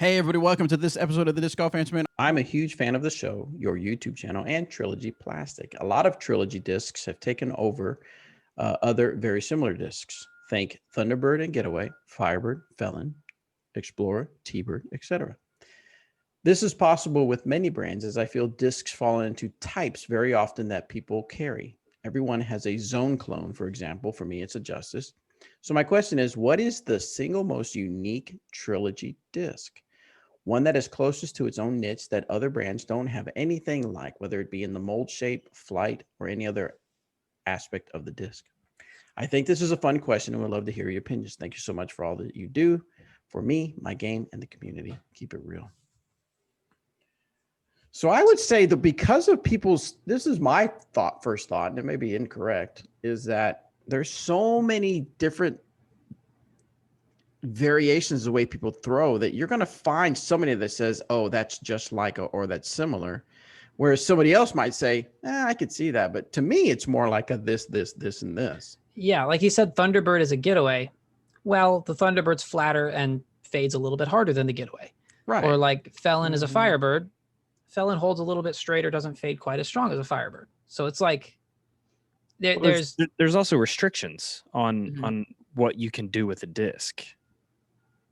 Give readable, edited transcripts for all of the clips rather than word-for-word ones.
Hey, everybody, welcome to this episode of the Disc Golf Answer Man. I'm a huge fan of the show, your YouTube channel, and Trilogy Plastic. A lot of Trilogy discs have taken over other very similar discs. Think Thunderbird and Getaway, Firebird, Felon, Explorer, T-Bird, etc. This is possible with many brands, as I feel discs fall into types very often that people carry. Everyone has a zone clone, for example. For me, it's a Justice. So my question is, what is the single most unique Trilogy disc? One that is closest to its own niche that other brands don't have anything like, whether it be in the mold shape, flight, or any other aspect of the disc. I think this is a fun question and would love to hear your opinions. Thank you so much for all that you do for me, my game, and the community. Keep it real. So I would say that because of this is my first thought, and it may be incorrect, is that there's so many different variations of the way people throw that you're going to find somebody that says, oh, that's just like or that's similar. Whereas somebody else might say, I could see that. But to me, it's more like a this, and this. Yeah, like you said, Thunderbird is a Getaway. Well, the Thunderbird's flatter and fades a little bit harder than the Getaway. Right. Or like Felon is a Firebird. Felon holds a little bit straighter, doesn't fade quite as strong as a Firebird. So it's like there's also restrictions on what you can do with a disc.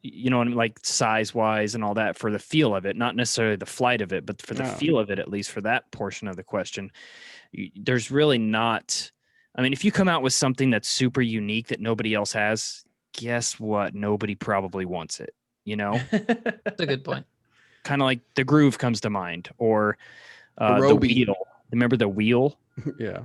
You know, like size wise and all that for the feel of it, not necessarily the flight of it, but for the feel of it, at least for that portion of the question, there's really not. I mean, if you come out with something that's super unique that nobody else has, guess what? Nobody probably wants it, you know? That's a good point. Kind of like the Groove comes to mind, or the Wheel. Remember the Wheel? Yeah.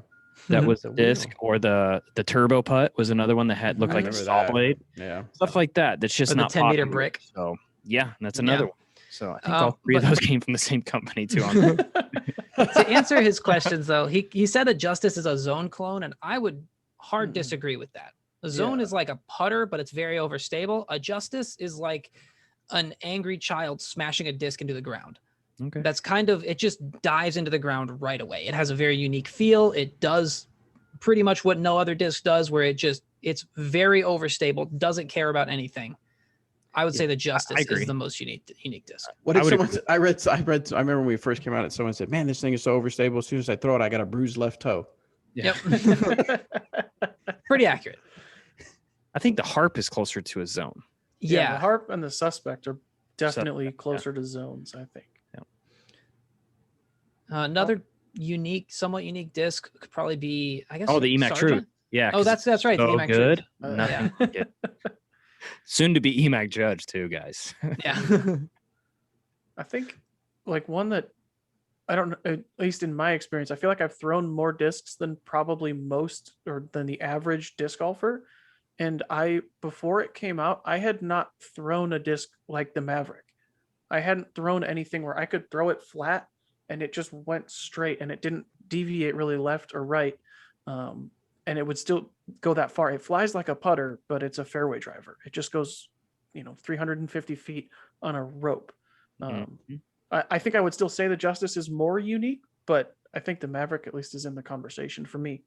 That was the disc, or the Turbo Putt was another one that had looked like a saw blade. Yeah, stuff like that. That's just not 10 meter brick. So yeah, that's another one. So I think all three of those came from the same company too. To answer his questions, though, he said that Justice is a zone clone, and I would hard disagree with that. A zone is like a putter, but it's very overstable. A Justice is like an angry child smashing a disc into the ground. Okay. That's kind of, it just dives into the ground right away. It has a very unique feel. It does pretty much what no other disc does, where it's very overstable, doesn't care about anything. I would say the Justice is the most unique disc. What did someone? I remember when we first came out, and someone said, "Man, this thing is so overstable. As soon as I throw it, I got a bruised left toe." Yeah. Yep. Pretty accurate. I think the Harp is closer to a zone. Yeah, the Harp and the Suspect are definitely closer to zones, I think. Another somewhat unique disc could probably be, I guess. Oh, the EMAC True. Yeah. Oh, that's right. So the EMAC good. True. Nothing like it. Soon to be EMAC Judge too, guys. Yeah. I think like one that I don't know, at least in my experience, I feel like I've thrown more discs than probably most or than the average disc golfer. And before it came out, I had not thrown a disc like the Maverick. I hadn't thrown anything where I could throw it flat and it just went straight and it didn't deviate really left or right. And it would still go that far. It flies like a putter, but it's a fairway driver. It just goes, 350 feet on a rope. I think I would still say the Justice is more unique, but I think the Maverick at least is in the conversation for me.